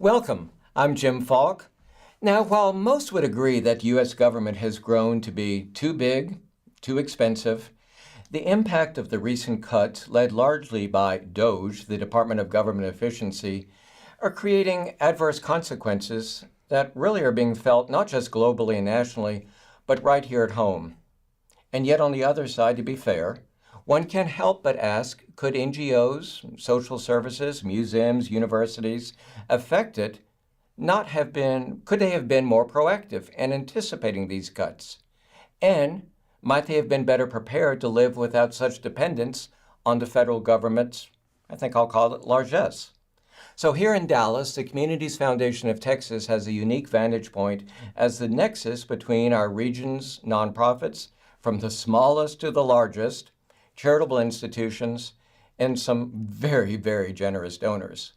Welcome. I'm Jim Falk. Now, while most would agree that the U.S. government has grown to be too big, too expensive, the impact of the recent cuts, led largely by DOGE, the Department of Government Efficiency, are creating adverse consequences that really are being felt not just globally and nationally, but right here at home. And yet on the other side, to be fair, one can't help but ask, could NGOs, social services, museums, universities affected could they have been more proactive in anticipating these cuts? And might they have been better prepared to live without such dependence on the federal government's, I think I'll call it, largesse? So here in Dallas, the Communities Foundation of Texas has a unique vantage point as the nexus between our region's nonprofits, from the smallest to the largest, charitable institutions, and some very, very generous donors.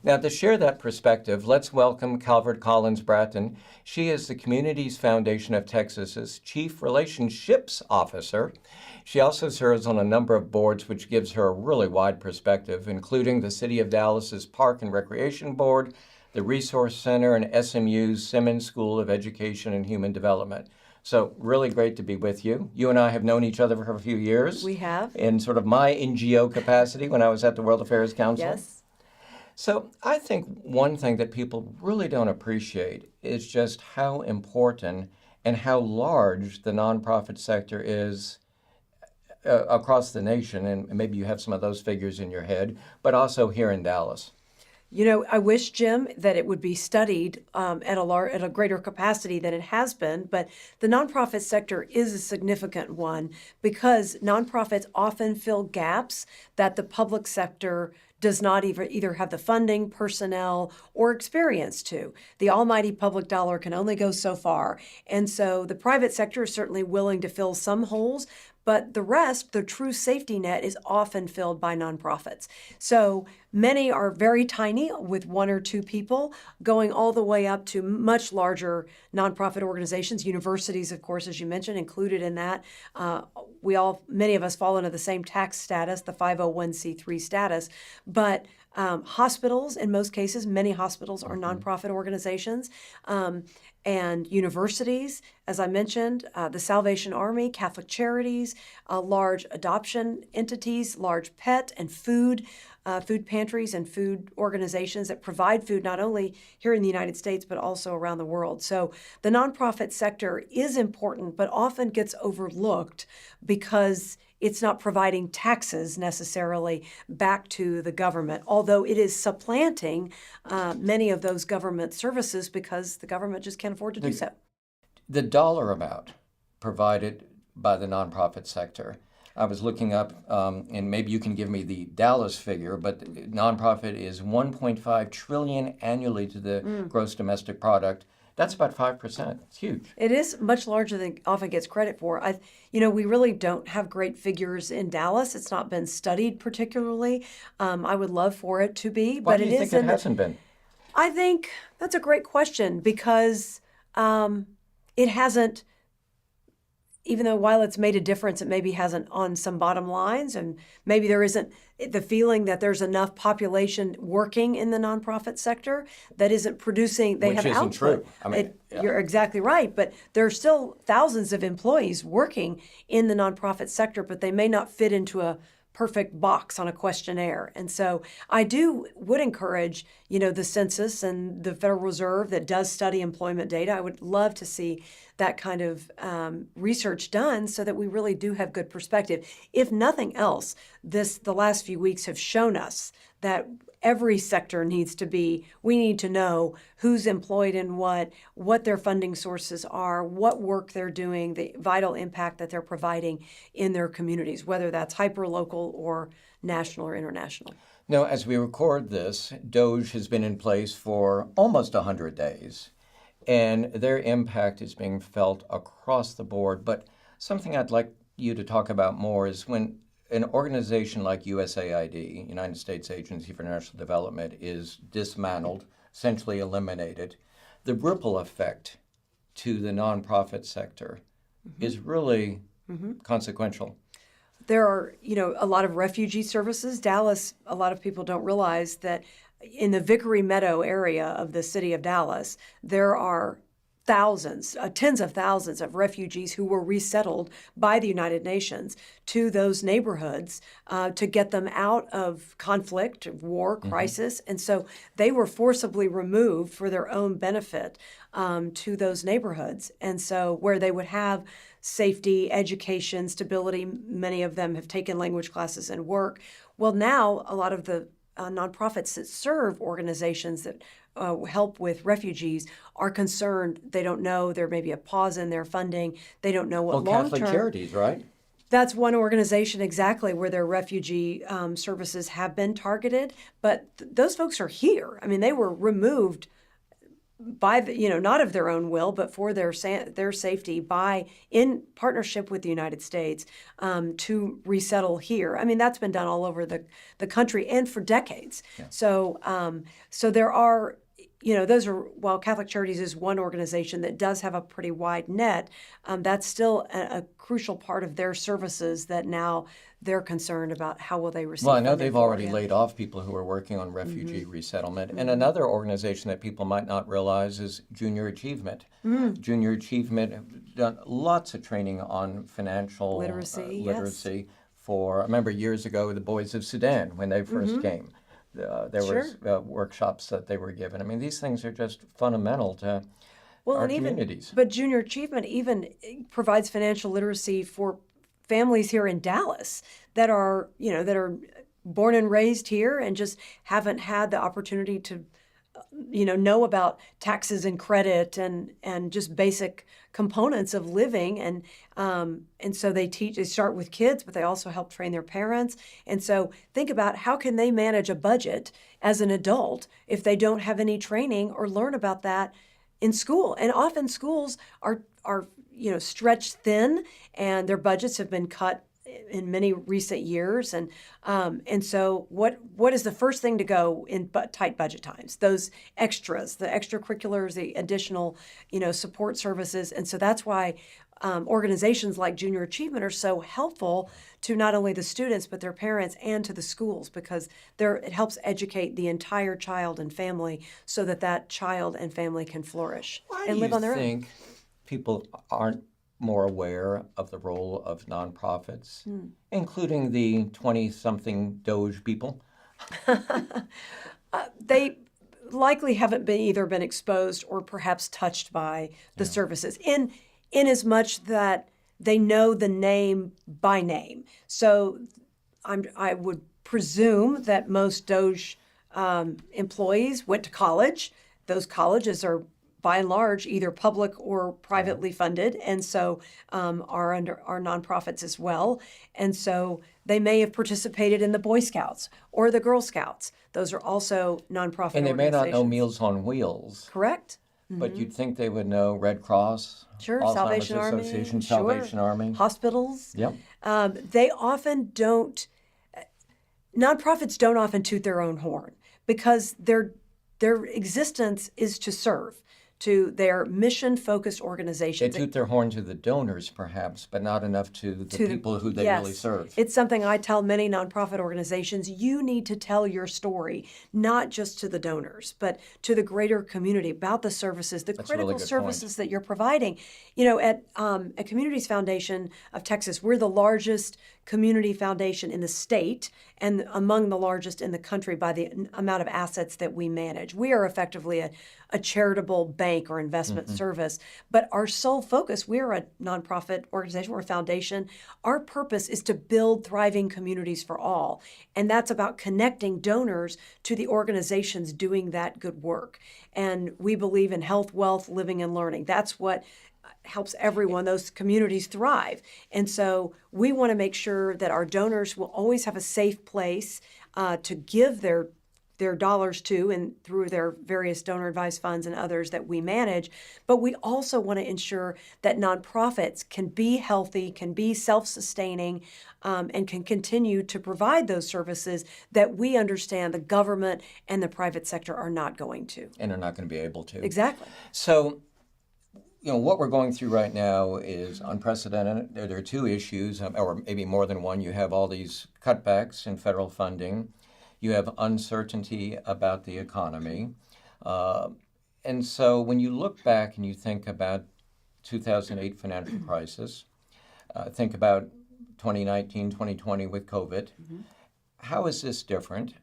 Now, to share that perspective, let's welcome Calvert Collins-Bratton. She is the Communities Foundation of Texas's Chief Relationships Officer. She also serves on a number of boards, which gives her a really wide perspective, including the City of Dallas's Park and Recreation Board, the Resource Center, and SMU's Simmons School of Education and Human Development. So really great to be with you. You and I have known each other for a few years. We have. In sort of my NGO capacity when I was at the World Affairs Council. Yes. So I think one thing that people really don't appreciate is just how important and how large the nonprofit sector is across the nation. And maybe you have some of those figures in your head, but also here in Dallas. You know, I wish, Jim, that it would be studied at a greater capacity than it has been, but the nonprofit sector is a significant one because nonprofits often fill gaps that the public sector does not either have the funding, personnel, or experience to. The almighty public dollar can only go so far. And so the private sector is certainly willing to fill some holes, but the rest, the true safety net, is often filled by nonprofits. So many are very tiny with one or two people, going all the way up to much larger nonprofit organizations. Universities, of course, as you mentioned, included in that. Many of us fall into the same tax status, the 501c3 status, but hospitals, in most cases, many hospitals are nonprofit organizations, and universities, as I mentioned, the Salvation Army, Catholic Charities, large adoption entities, large pet and food pantries and food organizations that provide food not only here in the United States, but also around the world. So the nonprofit sector is important, but often gets overlooked because it's not providing taxes necessarily back to the government, although it is supplanting many of those government services because the government just can't afford to do so. The dollar amount provided by the nonprofit sector, I was looking up, and maybe you can give me the Dallas figure, but nonprofit is $1.5 trillion annually to the gross domestic product. That's about 5%. It's huge. It is much larger than often gets credit for. We really don't have great figures in Dallas. It's not been studied particularly. I would love for it to be, Why but do it you think it hasn't been? I think that's a great question because it hasn't. Even though while it's made a difference, it maybe hasn't on some bottom lines, and maybe there isn't the feeling that there's enough population working in the nonprofit sector that isn't producing. They Which have isn't output. true. I mean, You're exactly right, but there are still thousands of employees working in the nonprofit sector, but they may not fit into a perfect box on a questionnaire. And so I would encourage, the census and the Federal Reserve that does study employment data. I would love to see that kind of research done so that we really do have good perspective. If nothing else, the last few weeks have shown us that every sector we need to know who's employed in what their funding sources are, what work they're doing, the vital impact that they're providing in their communities, whether that's hyper-local or national or international. Now, as we record this, DOGE has been in place for almost 100 days, and their impact is being felt across the board. But something I'd like you to talk about more is when an organization like USAID, United States Agency for International Development, is dismantled, essentially eliminated, the ripple effect to the nonprofit sector is really consequential. There are, a lot of refugee services. Dallas, a lot of people don't realize that, in the Vickery Meadow area of the city of Dallas, there are thousands, tens of thousands of refugees who were resettled by the United Nations to those neighborhoods to get them out of conflict, war, crisis. And so they were forcibly removed for their own benefit to those neighborhoods. And so where they would have safety, education, stability, many of them have taken language classes and work. Well, now a lot of the nonprofits that serve organizations that help with refugees are concerned. They don't know. There may be a pause in their funding. They don't know what long-term. Catholic Charities, right? That's one organization exactly where their refugee services have been targeted. But those folks are here. I mean, they were removed by not of their own will, but for their safety in partnership with the United States to resettle here. I mean, that's been done all over the country and for decades. Yeah. So there are, while Catholic Charities is one organization that does have a pretty wide net, that's still a crucial part of their services that now they're concerned about how will they receive. Well, I know they've already laid off people who are working on refugee resettlement. And another organization that people might not realize is Junior Achievement. Junior Achievement have done lots of training on financial literacy yes. For, I remember years ago, the Boys of Sudan, when they first came. There was workshops that they were given. I mean, these things are just fundamental to our communities. But Junior Achievement even provides financial literacy for families here in Dallas that are born and raised here and just haven't had the opportunity to know about taxes and credit and just basic components of living. And so they start with kids, but they also help train their parents. And so think about how can they manage a budget as an adult if they don't have any training or learn about that in school. And often schools are stretched thin, and their budgets have been cut in many recent years. And so what is the first thing to go in tight budget times? Those extras, the extracurriculars, the additional support services. And so that's why organizations like Junior Achievement are so helpful to not only the students but their parents and to the schools, because it helps educate the entire child and family so that child and family can flourish and live on their own. Why do you think people aren't more aware of the role of nonprofits, including the 20-something DOGE people? They likely haven't either been exposed or perhaps touched by the services in as much that they know the name by name. So I would presume that most DOGE employees went to college. Those colleges are by and large either public or privately funded, and so are nonprofits as well. And so they may have participated in the Boy Scouts or the Girl Scouts. Those are also nonprofit And they may not know organizations. Meals on Wheels. Correct. But you'd think they would know Red Cross, Alzheimer's Salvation Army, Association, Salvation Army. Hospitals. Yep. They often don't, nonprofits don't often toot their own horn because their existence is to serve. To their mission-focused organizations. They toot their horn to the donors, perhaps, but not enough to the people who they really serve. It's something I tell many nonprofit organizations. You need to tell your story, not just to the donors, but to the greater community about the services, That's critical a really good services point. that you're providing. At Communities Foundation of Texas, we're the largest community foundation in the state and among the largest in the country by the amount of assets that we manage. We are effectively a charitable bank or investment service, but our sole focus, we're a nonprofit organization, we're a foundation. Our purpose is to build thriving communities for all. And that's about connecting donors to the organizations doing that good work. And we believe in health, wealth, living, and learning. That's what helps everyone, those communities thrive. And so we want to make sure that our donors will always have a safe place to give their dollars to and through their various donor advised funds and others that we manage. But we also want to ensure that nonprofits can be healthy, can be self-sustaining, and can continue to provide those services that we understand the government and the private sector are not going to. And are not going to be able to. Exactly. So, what we're going through right now is unprecedented. There are two issues, or maybe more than one. You have all these cutbacks in federal funding. You have uncertainty about the economy. And so when you look back and you think about 2008 financial crisis, think about 2019, 2020 with COVID, how is this different,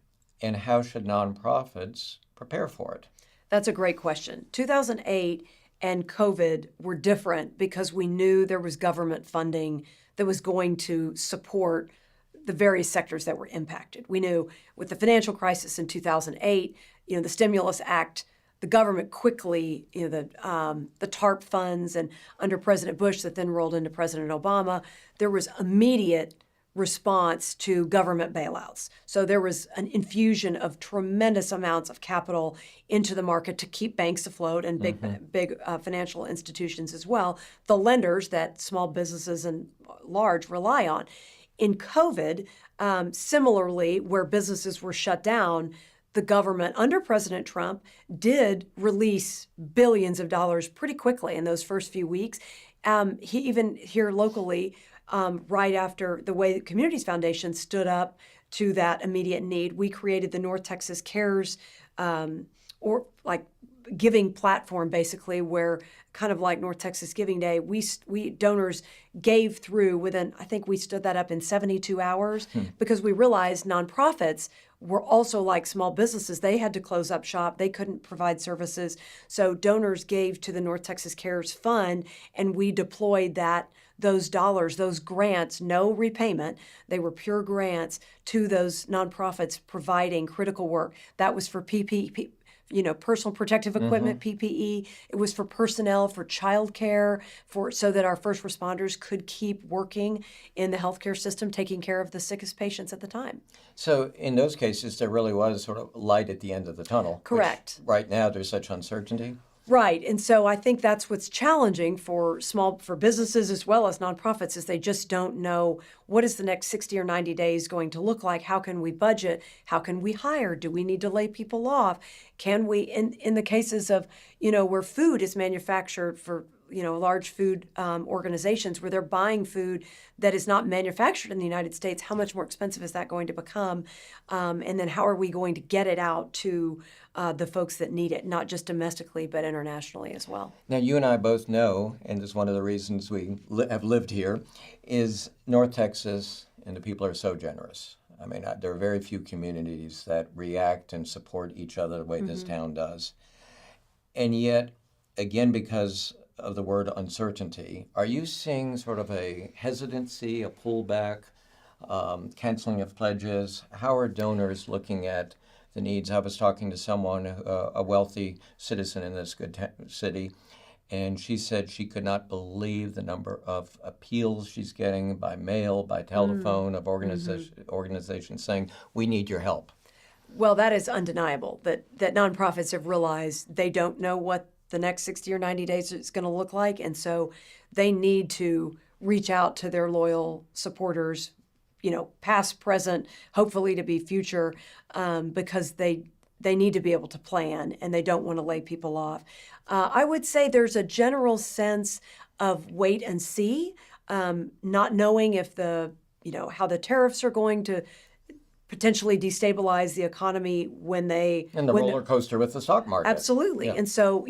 and how should nonprofits prepare for it? That's a great question. 2008 and COVID were different because we knew there was government funding that was going to support the various sectors that were impacted. We knew with the financial crisis in 2008, the Stimulus Act, the government quickly, the TARP funds, and under President Bush that then rolled into President Obama, there was immediate response to government bailouts. So there was an infusion of tremendous amounts of capital into the market to keep banks afloat and big financial institutions as well, the lenders that small businesses and large rely on. In COVID, similarly, where businesses were shut down, the government under President Trump did release billions of dollars pretty quickly in those first few weeks. He even here locally, right after the way that Communities Foundation stood up to that immediate need, we created the North Texas Cares, or like giving platform, basically, where kind of like North Texas Giving Day, we donors gave through within, I think we stood that up in 72 hours because we realized nonprofits were also like small businesses. They had to close up shop. They couldn't provide services. So donors gave to the North Texas Cares Fund, and we deployed those dollars, those grants, no repayment. They were pure grants to those nonprofits providing critical work. That was for PPP, personal protective equipment, PPE. It was for personnel, for childcare, so that our first responders could keep working in the healthcare system, taking care of the sickest patients at the time. So in those cases, there really was sort of light at the end of the tunnel. Correct. Right now, there's such uncertainty. Right. And so I think that's what's challenging for businesses as well as nonprofits, is they just don't know what is the next 60 or 90 days going to look like. How can we budget? How can we hire? Do we need to lay people off? Can we, in the cases of, where food is manufactured for, large food organizations, where they're buying food that is not manufactured in the United States, how much more expensive is that going to become? And then how are we going to get it out to the folks that need it, not just domestically, but internationally as well? Now, you and I both know, and it's one of the reasons we have lived here, is North Texas and the people are so generous. I mean, there are very few communities that react and support each other the way this town does. And yet, again, because of the word uncertainty, are you seeing sort of a hesitancy, a pullback, canceling of pledges? How are donors looking at the needs? I was talking to someone, a wealthy citizen in this good city, and she said she could not believe the number of appeals she's getting by mail, by telephone, of organizations saying, we need your help. Well, that is undeniable, that nonprofits have realized they don't know what the next 60 or 90 days is going to look like, and so they need to reach out to their loyal supporters, past, present, hopefully to be future, because they need to be able to plan, and they don't want to lay people off. I would say there's a general sense of wait and see, not knowing if how the tariffs are going to potentially destabilize the economy when roller coaster with the stock market. Absolutely. Yeah. And so,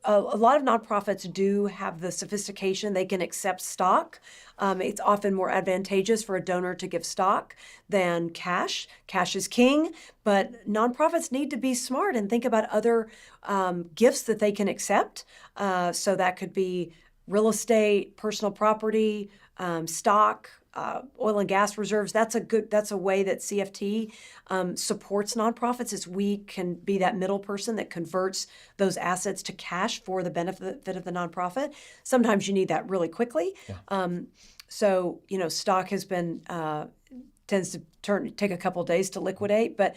a lot of nonprofits do have the sophistication. They can accept stock. It's often more advantageous for a donor to give stock than cash. Cash is king, but nonprofits need to be smart and think about other gifts that they can accept. So that could be real estate, personal property, stock, oil and gas reserves. That's a way that CFT supports nonprofits, is we can be that middle person that converts those assets to cash for the benefit of the nonprofit. Sometimes you need that really quickly. Yeah. So stock has been tends to take a couple of days to liquidate, but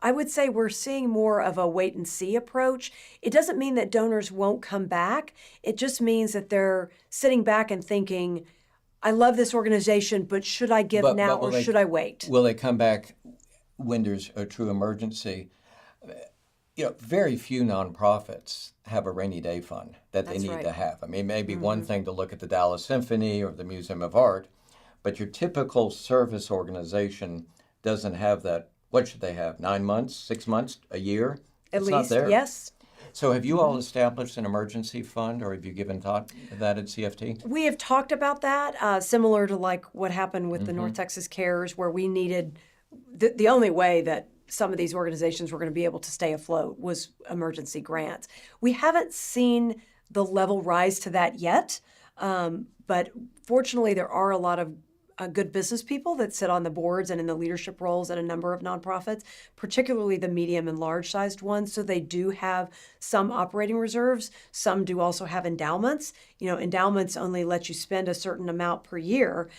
I would say we're seeing more of a wait and see approach. It doesn't mean that donors won't come back. It just means that they're sitting back and thinking, I love this organization, but should I give now or should I wait? Will they come back when there's a true emergency? Very few nonprofits have a rainy day fund that they need to have. I mean, maybe one thing to look at the Dallas Symphony or the Museum of Art, but your typical service organization doesn't have that what should they have? 9 months, 6 months, a year? At It's not least, there. yes. So have you all established an emergency fund, or have you given thought to that at CFT? We have talked about that, similar to like what happened with the North Texas CARES, where we needed the only way that some of these organizations were going to be able to stay afloat was emergency grants. We haven't seen the level rise to that yet, but fortunately, there are a lot of good business people that sit on the boards and in the leadership roles at a number of nonprofits, particularly the medium and large sized ones. So they do have some operating reserves. Some do also have endowments. You know, endowments only let you spend a certain amount per year.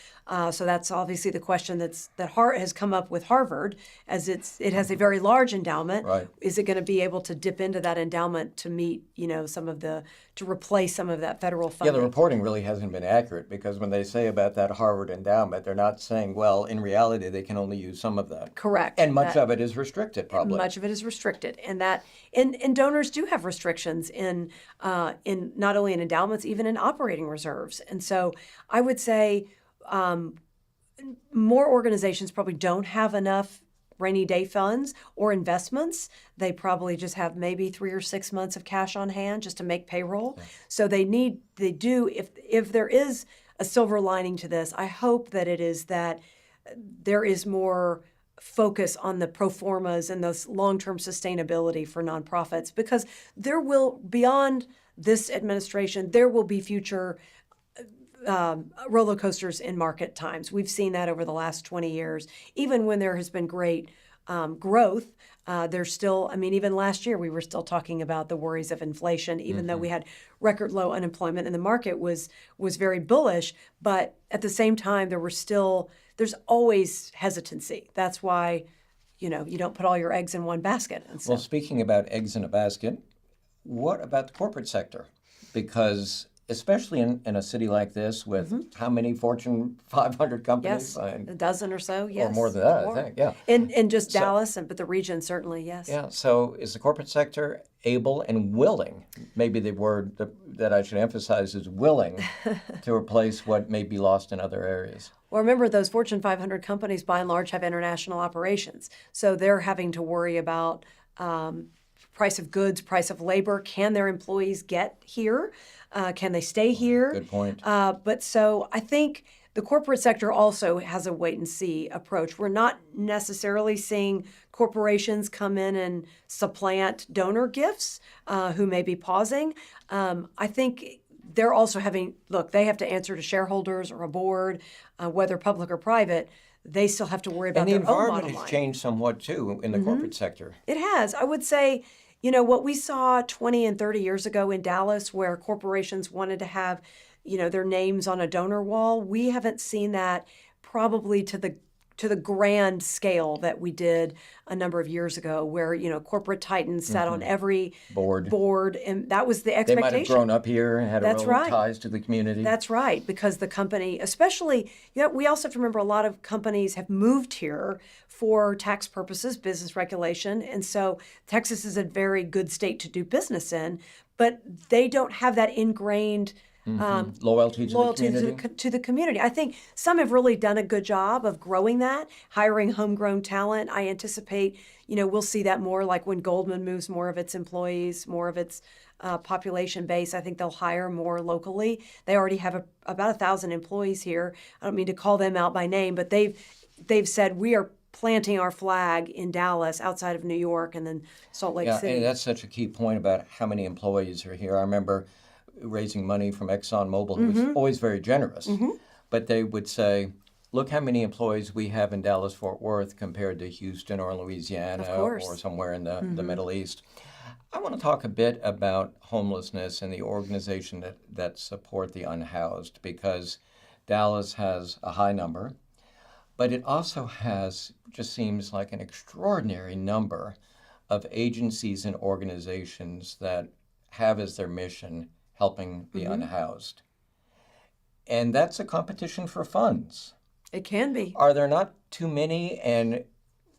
So that's obviously the question that has come up with Harvard, as it has a very large endowment. Right. Is it going to be able to dip into that endowment to meet, to replace some of that federal Yeah, funding? the reporting really hasn't been accurate, because when they say about that Harvard endowment, they're not saying, well, in reality, they can only use some of that. Correct. And much of it is restricted, probably. Much of it is restricted, and donors do have restrictions in not only in endowments, even in operating reserves. And so I would say more organizations probably don't have enough rainy day funds or investments. They probably just have maybe 3 or 6 months of cash on hand just to make payroll. Yeah. So if there is a silver lining to this, I hope that it is that there is more focus on the pro formas and those long-term sustainability for nonprofits, because there will, beyond this administration, there will be future roller coasters in market times. We've seen that over the last 20 years. Even when there has been great growth, there's still, even last year we were still talking about the worries of inflation, even though we had record low unemployment and the market was very bullish. But at the same time, there's always hesitancy. That's why, you don't put all your eggs in one basket. And so, well, speaking about eggs in a basket, what about the corporate sector? Because especially in a city like this with how many Fortune 500 companies? yes, a dozen or so, yes. Or more than that, I think, yeah. In just Dallas, but the region certainly, yes. Yeah, so is the corporate sector able and willing, maybe the word that I should emphasize is willing, to replace what may be lost in other areas? Well, remember, those Fortune 500 companies, by and large, have international operations. So they're having to worry about price of goods, price of labor. Can their employees get here? Can they stay here? Good point. But so I think the corporate sector also has a wait and see approach. We're not necessarily seeing corporations come in and supplant donor gifts who may be pausing. I think they're also they have to answer to shareholders or a board, whether public or private. They still have to worry about their own bottom line. And the environment has changed somewhat, too, in the corporate sector. It has. I would say, what we saw 20 and 30 years ago in Dallas, where corporations wanted to have, their names on a donor wall, we haven't seen that probably to the grand scale that we did a number of years ago, where, corporate titans sat on every board, and that was the expectation. They might have grown up here and had That's real right. ties to the community. That's right, because the company, especially, we also have to remember a lot of companies have moved here for tax purposes, business regulation, and so Texas is a very good state to do business in, but they don't have that ingrained loyalty to the community. To the community. I think some have really done a good job of growing that, hiring homegrown talent. I anticipate, we'll see that more, like when Goldman moves more of its employees, more of its population base. I think they'll hire more locally. They already have about 1,000 employees here. I don't mean to call them out by name, but they've said we are planting our flag in Dallas, outside of New York, and then Salt Lake City. Yeah, and that's such a key point about how many employees are here. I remember raising money from ExxonMobil, who was always very generous. But they would say, look how many employees we have in Dallas-Fort Worth compared to Houston or Louisiana or somewhere in the Middle East. I want to talk a bit about homelessness and the organization that support the unhoused, because Dallas has a high number, but it also has, just seems like an extraordinary number of agencies and organizations that have as their mission helping the unhoused. And that's a competition for funds. It can be. Are there not too many? And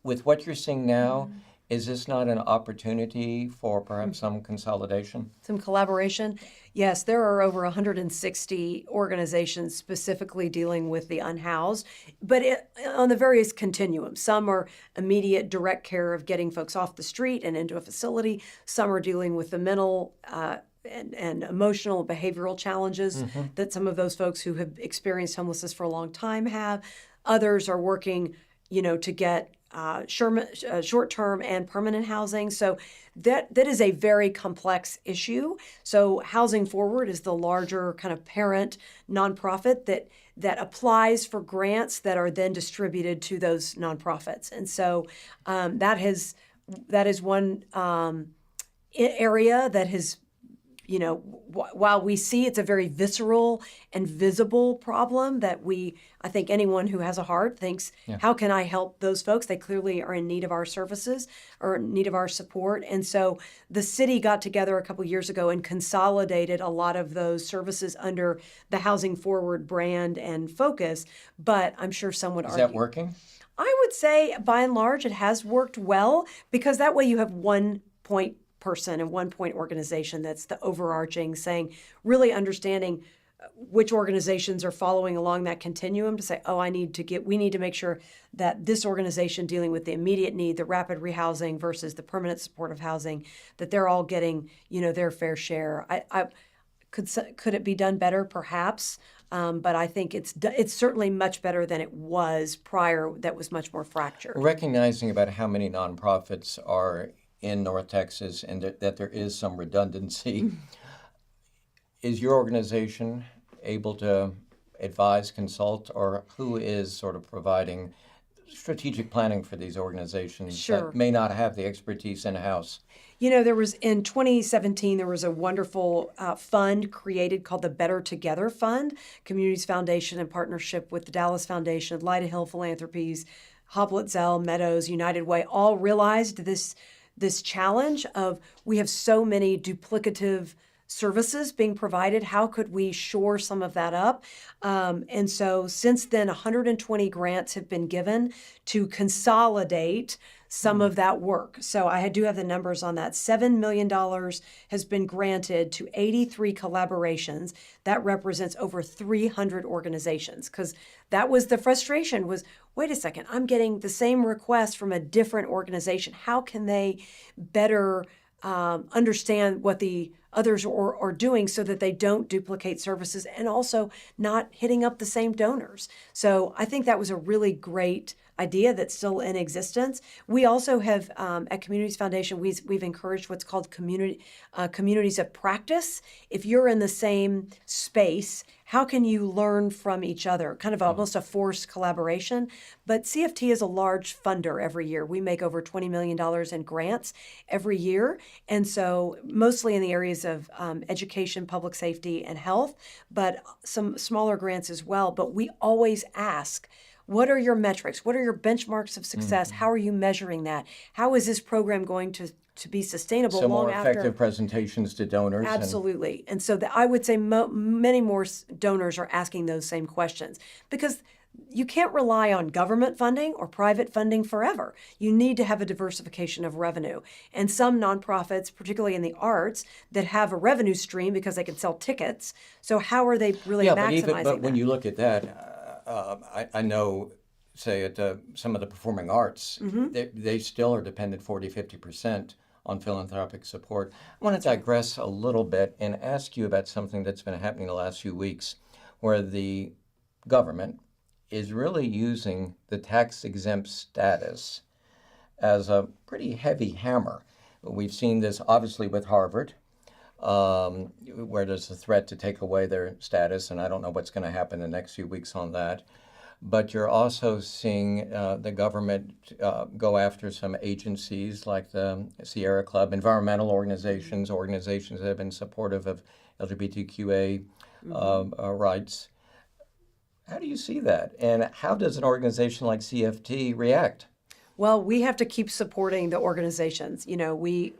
with what you're seeing now, Is this not an opportunity for perhaps some consolidation? Some collaboration. Yes, there are over 160 organizations specifically dealing with the unhoused, but on the various continuums. Some are immediate direct care of getting folks off the street and into a facility. Some are dealing with the mental and emotional behavioral challenges that some of those folks who have experienced homelessness for a long time have. Others are working, to get short-term and permanent housing. So that is a very complex issue. So Housing Forward is the larger kind of parent nonprofit that applies for grants that are then distributed to those nonprofits. And so that is one area that has, while we see it's a very visceral and visible problem that I think anyone who has a heart thinks, how can I help those folks? They clearly are in need of our services or in need of our support. And so the city got together a couple years ago and consolidated a lot of those services under the Housing Forward brand and focus. But I'm sure some would argue. Is that working? I would say by and large it has worked well, because that way you have one point person and one point organization that's the overarching, saying, really understanding which organizations are following along that continuum to say, we need to make sure that this organization dealing with the immediate need, the rapid rehousing versus the permanent supportive housing, that they're all getting, their fair share. Could it be done better? Perhaps. But I think it's certainly much better than it was prior. That was much more fractured. Recognizing about how many nonprofits are in North Texas and that there is some redundancy, is your organization able to advise, consult, or who is sort of providing strategic planning for these organizations that may not have the expertise in-house? There was, in 2017, there was a wonderful fund created called the Better Together Fund. Communities Foundation, in partnership with the Dallas Foundation, Lyda Hill Philanthropies, Hoblet Zell, Meadows, United Way, all realized this challenge of, we have so many duplicative services being provided. How could we shore some of that up? And so since then, 120 grants have been given to consolidate some of that work. So I do have the numbers on that. $7 million has been granted to 83 collaborations. That represents over 300 organizations, because that was the frustration was, wait a second, I'm getting the same request from a different organization. How can they better understand what the others are doing so that they don't duplicate services and also not hitting up the same donors? So I think that was a really great idea that's still in existence. We also have, at Communities Foundation, we've encouraged what's called communities of practice. If you're in the same space, how can you learn from each other? Kind of almost a forced collaboration. But CFT is a large funder every year. We make over $20 million in grants every year. And so mostly in the areas of education, public safety, and health, but some smaller grants as well. But we always ask, what are your metrics? What are your benchmarks of success? How are you measuring that? How is this program going to be sustainable long more after? effective presentations to donors. Absolutely. And so I would say many more donors are asking those same questions, because you can't rely on government funding or private funding forever. You need to have a diversification of revenue. And some nonprofits, particularly in the arts, that have a revenue stream because they can sell tickets. So how are they really maximizing but when that? you look at that, I know, say, at some of the performing arts, they still are dependent 40-50% on philanthropic support. I want to digress a little bit and ask you about something that's been happening the last few weeks, where the government is really using the tax-exempt status as a pretty heavy hammer. We've seen this obviously with Harvard, where there's a threat to take away their status, and I don't know what's going to happen in the next few weeks on that. But you're also seeing the government go after some agencies like the Sierra Club, environmental organizations that have been supportive of LGBTQA rights. How do you see that? And how does an organization like CFT react? Well, we have to keep supporting the organizations. You know, we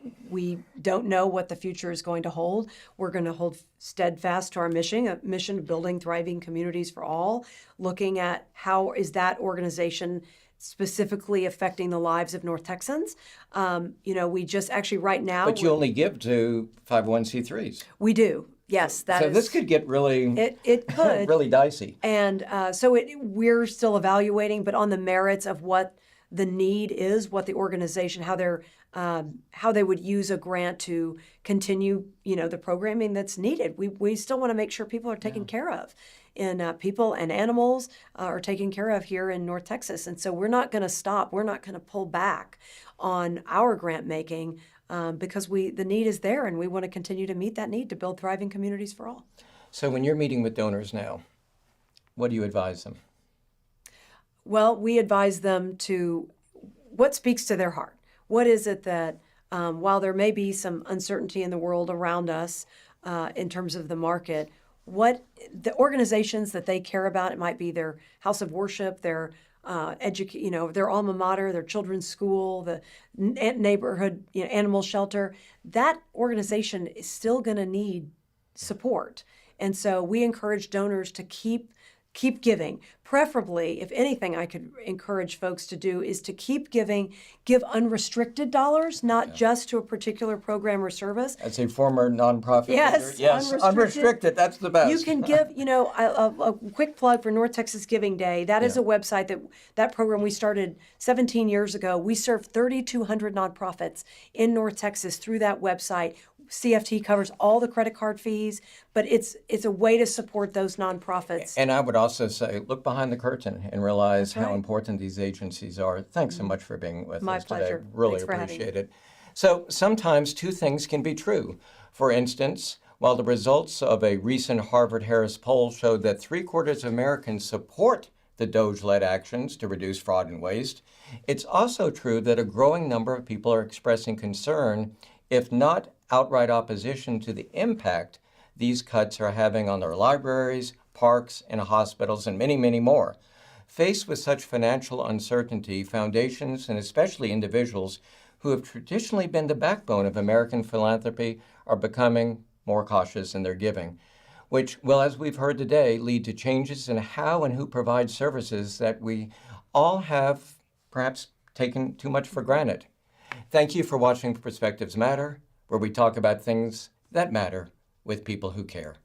don't know what the future is going to hold. We're going to hold steadfast to our mission, a mission of building thriving communities for all, looking at how is that organization specifically affecting the lives of North Texans. You know, we just actually right now. But you only give to 501c3s. We do. Yes, that so is. This could get really, it could really dicey. And so we're still evaluating, but on the merits of what the need is, what the organization, how they would use a grant to continue, you know, the programming that's needed. We still want to make sure people are taken care of, and people and animals are taken care of here in North Texas. And so we're not going to stop. We're not going to pull back on our grant making because the need is there, and we want to continue to meet that need to build thriving communities for all. So when you're meeting with donors now, what do you advise them? Well, we advise them to what speaks to their heart. What is it that, while there may be some uncertainty in the world around us in terms of the market, what the organizations that they care about, it might be their house of worship, their their alma mater, their children's school, the neighborhood, animal shelter, that organization is still going to need support. And so we encourage donors to keep giving. Preferably, if anything I could encourage folks to do is to keep giving, give unrestricted dollars, not just to a particular program or service. As a former nonprofit Yes, leader, yes, unrestricted, that's the best. You can give, a quick plug for North Texas Giving Day. That is a website that program we started 17 years ago. We serve 3,200 nonprofits in North Texas through that website. CFT covers all the credit card fees, but it's a way to support those nonprofits. And I would also say, look behind the curtain and realize how important these agencies are. Thanks so much for being with My us pleasure. today. Really Thanks for having appreciate it. So sometimes two things can be true. For instance, while the results of a recent Harvard-Harris poll showed that 3/4 of Americans support the DOGE-led actions to reduce fraud and waste, it's also true that a growing number of people are expressing concern, if not outright opposition, to the impact these cuts are having on their libraries, parks, and hospitals, and many, many more. Faced with such financial uncertainty, foundations, and especially individuals who have traditionally been the backbone of American philanthropy, are becoming more cautious in their giving, which will, as we've heard today, lead to changes in how and who provides services that we all have perhaps taken too much for granted. Thank you for watching Perspectives Matter, where we talk about things that matter with people who care.